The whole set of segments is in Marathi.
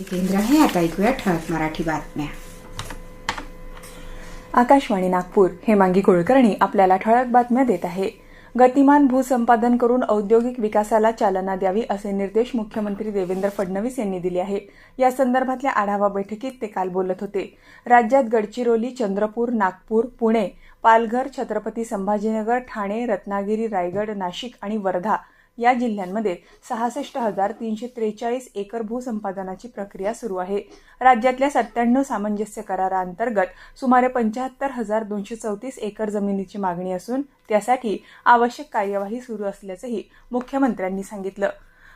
केंद्र आहे. आता ऐकूया ठळक मराठी बातम्या. आकाशवाणी नागपूर. हेमांगी कुलकर्णी आपल्याला ठळक बातम्या देत आहे. गतिमान भूसंपादन करून औद्योगिक विकासाला चालना द्यावी असे निर्देश मुख्यमंत्री देवेंद्र फडणवीस यांनी दिले आहे. या संदर्भातल्या आढावा बैठकीत ते काल बोलत होते. राज्यात गडचिरोली, चंद्रपूर, नागपूर, पुणे, पालघर, छत्रपती संभाजीनगर, ठाणे, रत्नागिरी, रायगड, नाशिक आणि वर्धा या जिल्ह्यांमध्ये 66,343 एकर भूसंपादनाची प्रक्रिया सुरू आहे. राज्यातल्या 97 सामंजस्य कराराअंतर्गत सुमारे 75,234 एकर जमिनीची मागणी असून त्यासाठी आवश्यक कार्यवाही सुरू असल्याचंही मुख्यमंत्र्यांनी सांगितलं.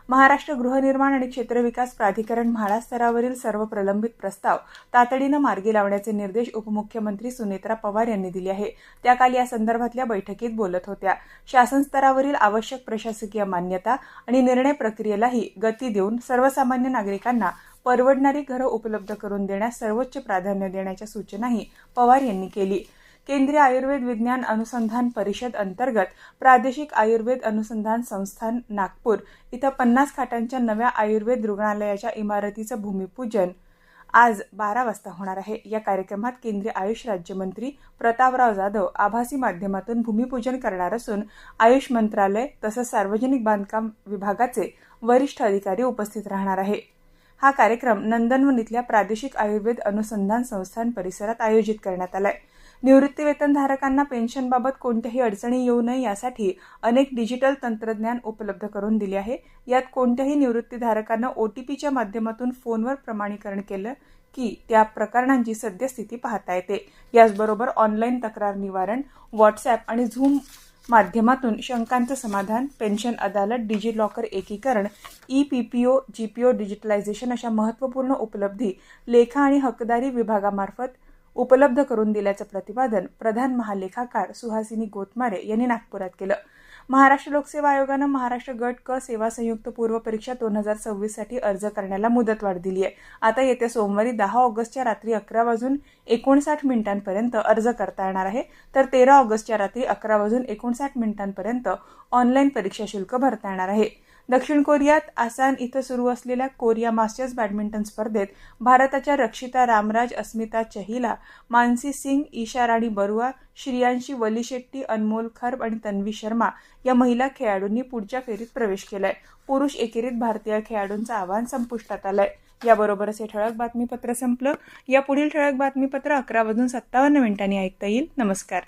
महाराष्ट्र गृहनिर्माण आणि क्षेत्रविकास प्राधिकरण म्हाडा स्तरावरील सर्व प्रलंबित प्रस्ताव तातडीनं मार्गी लावण्याचे निर्देश उपमुख्यमंत्री सुनेत्रा पवार यांनी दिले आहे. त्या काल या संदर्भातल्या बैठकीत बोलत होत्या. शासन स्तरावरील आवश्यक प्रशासकीय मान्यता आणि निर्णय प्रक्रियेलाही गती देऊन सर्वसामान्य नागरिकांना परवडणारी घरं उपलब्ध करून देण्यास सर्वोच्च प्राधान्य देण्याच्या सूचनाही पवार यांनी केली. केंद्रीय आयुर्वेद विज्ञान अनुसंधान परिषद अंतर्गत प्रादेशिक आयुर्वेद अनुसंधान संस्थान नागपूर इथं 50 खाटांच्या नव्या आयुर्वेद रुग्णालयाच्या इमारतीचं भूमिपूजन आज 12 वाजता होणार आहे. या कार्यक्रमात केंद्रीय आयुष राज्यमंत्री प्रतापराव जाधव आभासी माध्यमातून भूमिपूजन करणार असून आयुष मंत्रालय तसंच सार्वजनिक बांधकाम विभागाचे वरिष्ठ अधिकारी उपस्थित राहणार आहे. हा कार्यक्रम नंदनवन इथल्या प्रादेशिक आयुर्वेद अनुसंधान संस्थान परिसरात आयोजित करण्यात आलाय. निवृत्तीवेतनधारकांना पेन्शनबाबत कोणत्याही अडचणी येऊ नये यासाठी अनेक डिजिटल तंत्रज्ञान उपलब्ध करून दिले आहे. यात कोणत्याही निवृत्तीधारकांना OTPच्या माध्यमातून फोनवर प्रमाणीकरण केलं की त्या प्रकरणांची सद्यस्थिती पाहता येते. याचबरोबर ऑनलाईन तक्रार निवारण, व्हॉट्सअॅप आणि झूम माध्यमातून शंकांचं समाधान, पेन्शन अदालत, डिजिलॉकर एकीकरण, EPPO, GPO डिजिटलायझेशन अशा महत्त्वपूर्ण उपलब्धी लेखा आणि हकदारी विभागामार्फत उपलब्ध करून दिल्याचं प्रतिपादन प्रधान महालेखाकार सुहासिनी गोतमारे यांनी नागपुरात केलं. महाराष्ट्र लोकसेवा आयोगानं महाराष्ट्र गट क सेवा संयुक्त पूर्व परीक्षा 2026 साठी अर्ज करण्याला मुदतवाढ दिली आहे. आता येत्या सोमवारी 10 ऑगस्टच्या रात्री 11:59 अर्ज करता येणार आहे, तर 13 ऑगस्टच्या रात्री 11:59 ऑनलाईन परीक्षा शुल्क भरता येणार आहे. दक्षिण कोरियात आसान इथं सुरू असलेल्या कोरिया मास्टर्स बॅडमिंटन स्पर्धेत भारताच्या रक्षिता रामराज, अस्मिता चहिला, मानसी सिंग, ईशा राणी बरुआ, श्रियांशी वलीशेट्टी, अनमोल खर्ब आणि तन्वी शर्मा या महिला खेळाडूंनी पुढच्या फेरीत प्रवेश केलाय. पुरुष एकेरीत भारतीय खेळाडूंचं आव्हान संपुष्टात आलंय. याबरोबरच हे ठळक बातमीपत्र संपलं. या पुढील ठळक बातमीपत्र 11:57 ऐकता येईल. नमस्कार.